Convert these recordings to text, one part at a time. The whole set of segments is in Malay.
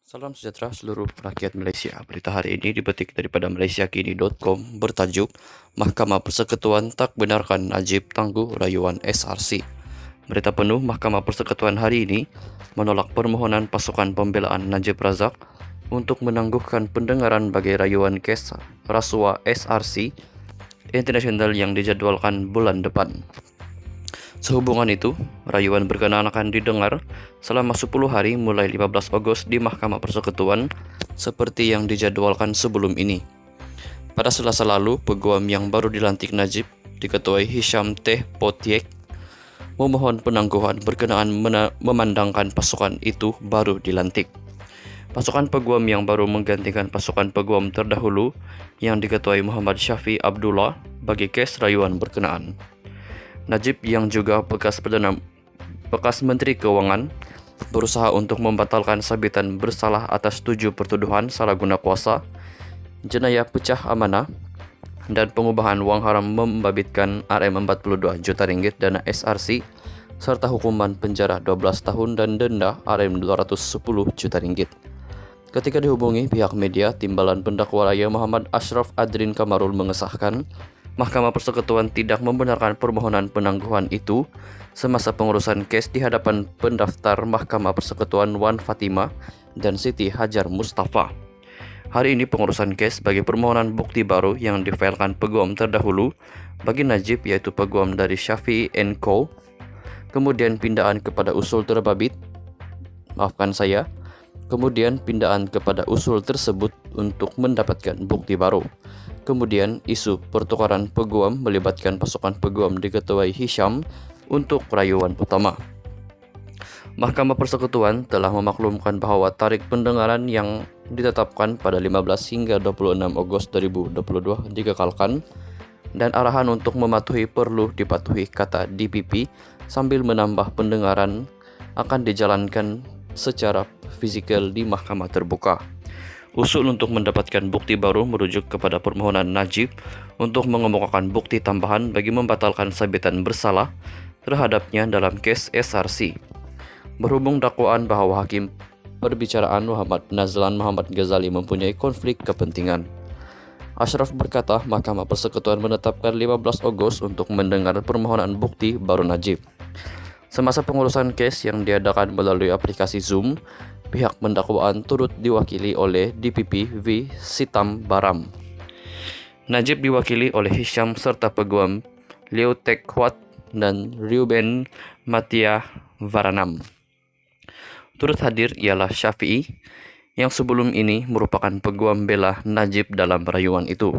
Salam sejahtera seluruh rakyat Malaysia. Berita hari ini dipetik daripada malaysiakini.com bertajuk Mahkamah Persekutuan tak benarkan Najib tangguh rayuan SRC. Berita penuh Mahkamah Persekutuan hari ini menolak permohonan pasukan pembelaan Najib Razak untuk menangguhkan pendengaran bagi rayuan kes rasuah SRC International yang dijadwalkan bulan depan. Sehubungan itu, rayuan berkenaan akan didengar selama 10 hari mulai 15 Ogos di Mahkamah Persekutuan seperti yang dijadwalkan sebelum ini. Pada Selasa lalu, peguam yang baru dilantik Najib, diketuai Hisham Teh Potiek, memohon penangguhan berkenaan memandangkan pasukan itu baru dilantik. Pasukan peguam yang baru menggantikan pasukan peguam terdahulu yang diketuai Muhammad Syafi Abdullah bagi kes rayuan berkenaan. Najib yang juga bekas Menteri Keuangan berusaha untuk membatalkan sabitan bersalah atas 7 pertuduhan salah guna kuasa, jenayah pecah amanah, dan pengubahan wang haram membabitkan RM42 juta ringgit dana SRC serta hukuman penjara 12 tahun dan denda RM210 juta ringgit. Ketika dihubungi pihak media, Timbalan Pendakwa Raya Muhammad Ashraf Adrin Kamarul mengesahkan Mahkamah Persekutuan tidak membenarkan permohonan penangguhan itu semasa pengurusan kes di hadapan pendaftar Mahkamah Persekutuan Wan Fatimah dan Siti Hajar Mustafa. Hari ini pengurusan kes bagi permohonan bukti baru yang difailkan peguam terdahulu bagi Najib yaitu peguam dari Syafi'i & Co. Kemudian pindaan kepada usul kemudian pindaan kepada usul tersebut untuk mendapatkan bukti baru. Kemudian isu pertukaran peguam melibatkan pasukan peguam diketuai Hisham untuk rayuan utama. Mahkamah Persekutuan telah memaklumkan bahawa tarikh pendengaran yang ditetapkan pada 15 hingga 26 Ogos 2022 dikekalkan dan arahan untuk mematuhi perlu dipatuhi kata DPP sambil menambah pendengaran akan dijalankan secara fisikal di mahkamah terbuka. Usul untuk mendapatkan bukti baru merujuk kepada permohonan Najib untuk mengemukakan bukti tambahan bagi membatalkan sabitan bersalah terhadapnya dalam kes SRC. Berhubung dakwaan bahawa hakim perbicaraan Muhammad Nazlan Muhammad Ghazali mempunyai konflik kepentingan, Ashraf berkata Mahkamah Persekutuan menetapkan 15 Ogos untuk mendengar permohonan bukti baru Najib. Semasa pengurusan kes yang diadakan melalui aplikasi Zoom, pihak pendakwaan turut diwakili oleh DPP V. Sitam Baram. Najib diwakili oleh Hisham serta peguam Leo Tek Huat dan Reuben Matia Varanam. Turut hadir ialah Syafi'i, yang sebelum ini merupakan peguam bela Najib dalam rayuan itu.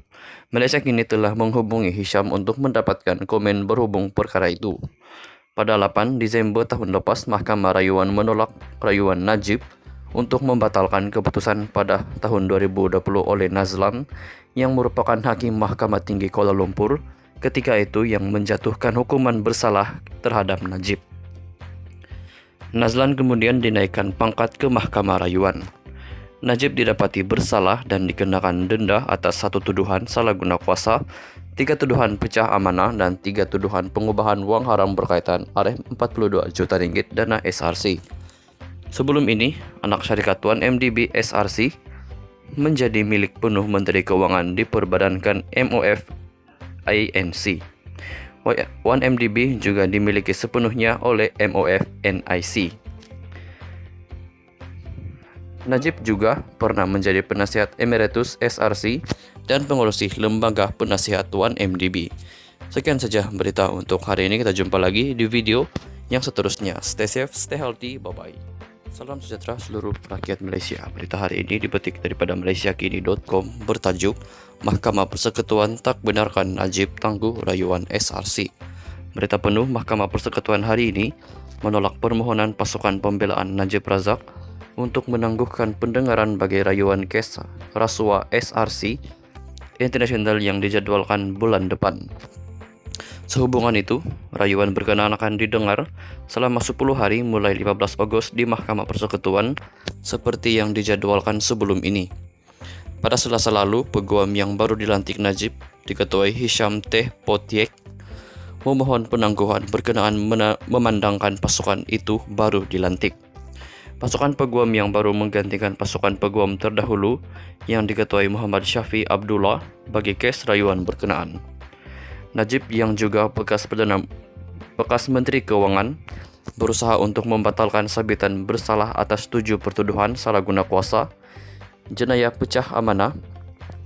Malaysia kini telah menghubungi Hisham untuk mendapatkan komen berhubung perkara itu. Pada 8 Disember tahun lepas, Mahkamah Rayuan menolak rayuan Najib untuk membatalkan keputusan pada tahun 2020 oleh Nazlan yang merupakan hakim Mahkamah Tinggi Kuala Lumpur ketika itu yang menjatuhkan hukuman bersalah terhadap Najib. Nazlan kemudian dinaikkan pangkat ke Mahkamah Rayuan. Najib didapati bersalah dan dikenakan denda atas 1 tuduhan salah guna kuasa, 3 tuduhan pecah amanah dan 3 tuduhan pengubahan wang haram berkaitan RM42 juta ringgit dana SRC. Sebelum ini, anak syarikat 1MDB SRC menjadi milik penuh Menteri Keuangan diperbadankan MOF ANC. 1MDB juga dimiliki sepenuhnya oleh MOF NIC. Najib juga pernah menjadi penasihat emeritus SRC dan pengurusi lembaga penasihat 1MDB. Sekian saja berita untuk hari ini. Kita jumpa lagi di video yang seterusnya. Stay safe, stay healthy, bye-bye. Salam sejahtera seluruh rakyat Malaysia. Berita hari ini dipetik daripada malaysiakini.com bertajuk Mahkamah Persekutuan tak benarkan Najib tangguh rayuan SRC. Berita penuh Mahkamah Persekutuan hari ini menolak permohonan pasukan pembelaan Najib Razak untuk menangguhkan pendengaran bagi rayuan kes rasuah SRC International yang dijadwalkan bulan depan. Sehubungan itu, rayuan berkenaan akan didengar selama 10 hari mulai 15 Ogos di Mahkamah Persekutuan seperti yang dijadwalkan sebelum ini. Pada Selasa lalu, peguam yang baru dilantik Najib, diketuai Hisham Teh Potiek, memohon penangguhan berkenaan memandangkan pasukan itu baru dilantik. Pasukan peguam yang baru menggantikan pasukan peguam terdahulu yang diketuai Muhammad Syafi Abdullah bagi kes rayuan berkenaan. Najib yang juga bekas Menteri Keuangan berusaha untuk membatalkan sabitan bersalah atas 7 pertuduhan salah guna kuasa, jenayah pecah amanah,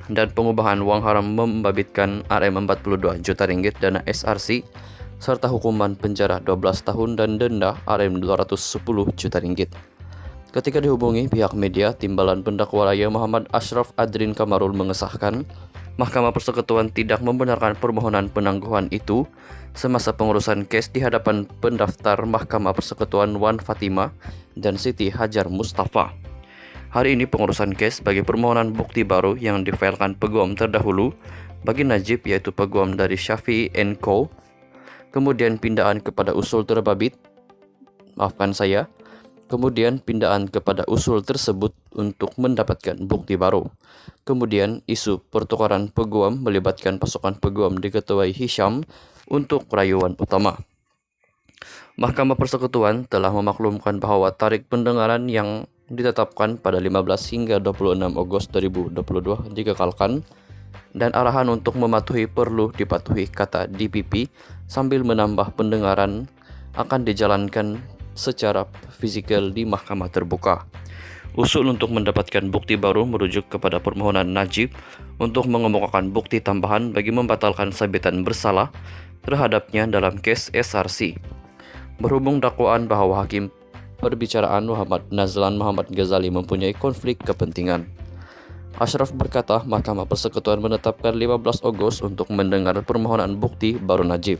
dan pengubahan wang haram membabitkan Rm42 juta ringgit dana SRC, serta hukuman penjara 12 tahun dan denda Rm210 juta ringgit. Ketika dihubungi pihak media, Timbalan Pendakwa Raya Muhammad Ashraf Adrin Kamarul mengesahkan Mahkamah Persekutuan tidak membenarkan permohonan penangguhan itu semasa pengurusan kes di hadapan pendaftar Mahkamah Persekutuan Wan Fatima dan Siti Hajar Mustafa. Hari ini pengurusan kes bagi permohonan bukti baru yang difailkan peguam terdahulu bagi Najib, yaitu peguam dari Syafi'i & Co. Kemudian pindaan kepada usul Kemudian pindaan kepada usul tersebut untuk mendapatkan bukti baru. Kemudian isu pertukaran peguam melibatkan pasukan peguam diketuai Hisham untuk rayuan utama. Mahkamah Persekutuan telah memaklumkan bahwa tarikh pendengaran yang ditetapkan pada 15 hingga 26 Agustus 2022 dikekalkan dan arahan untuk mematuhi perlu dipatuhi, kata DPP, sambil menambah pendengaran akan dijalankan secara fisikal di mahkamah terbuka. Usul untuk mendapatkan bukti baru merujuk kepada permohonan Najib untuk mengemukakan bukti tambahan bagi membatalkan sabitan bersalah terhadapnya dalam kes SRC. Berhubung dakwaan bahwa hakim perbicaraan Muhammad Nazlan Muhammad Ghazali mempunyai konflik kepentingan, Ashraf berkata Mahkamah Persekutuan menetapkan 15 Agustus untuk mendengar permohonan bukti baru Najib.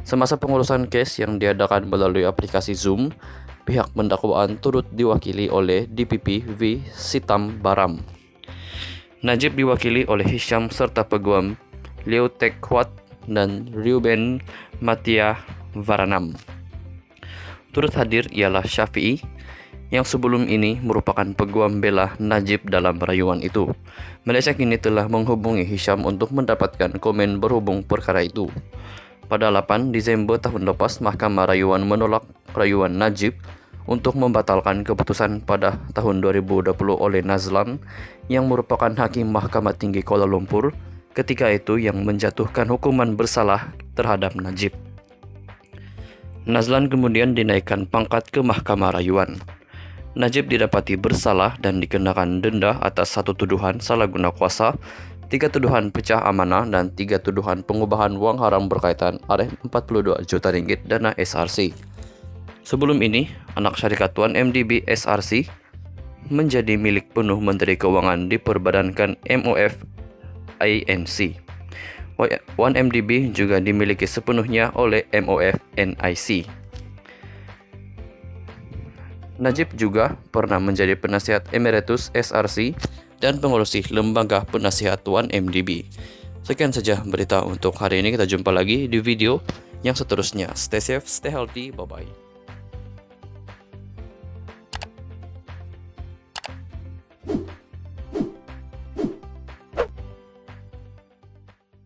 Semasa pengurusan kes yang diadakan melalui aplikasi Zoom, pihak pendakwaan turut diwakili oleh DPP V. Sitam Baram. Najib diwakili oleh Hisham serta peguam Liu Tek Huat dan Reuben Matia Varanam. Turut hadir ialah Syafi'i, yang sebelum ini merupakan peguam bela Najib dalam rayuan itu. Malaysia kini telah menghubungi Hisham untuk mendapatkan komen berhubung perkara itu. Pada 8 Desember tahun lepas, Mahkamah Rayuan menolak rayuan Najib untuk membatalkan keputusan pada tahun 2020 oleh Nazlan yang merupakan hakim Mahkamah Tinggi Kuala Lumpur ketika itu yang menjatuhkan hukuman bersalah terhadap Najib. Nazlan kemudian dinaikkan pangkat ke Mahkamah Rayuan. Najib didapati bersalah dan dikenakan denda atas 1 tuduhan salah guna kuasa, 3 tuduhan pecah amanah, dan 3 tuduhan pengubahan wang haram berkaitan Rm42 juta ringgit dana SRC. Sebelum ini, anak syarikat 1MDB SRC menjadi milik penuh Menteri Keuangan diperbadankan MOF INC. 1MDB juga dimiliki sepenuhnya oleh MOF NIC. Najib juga pernah menjadi penasihat emeritus SRC dan pengurusi lembaga penasihat 1MDB. Sekian saja berita untuk hari ini. Kita jumpa lagi di video yang seterusnya. Stay safe, stay healthy, bye-bye.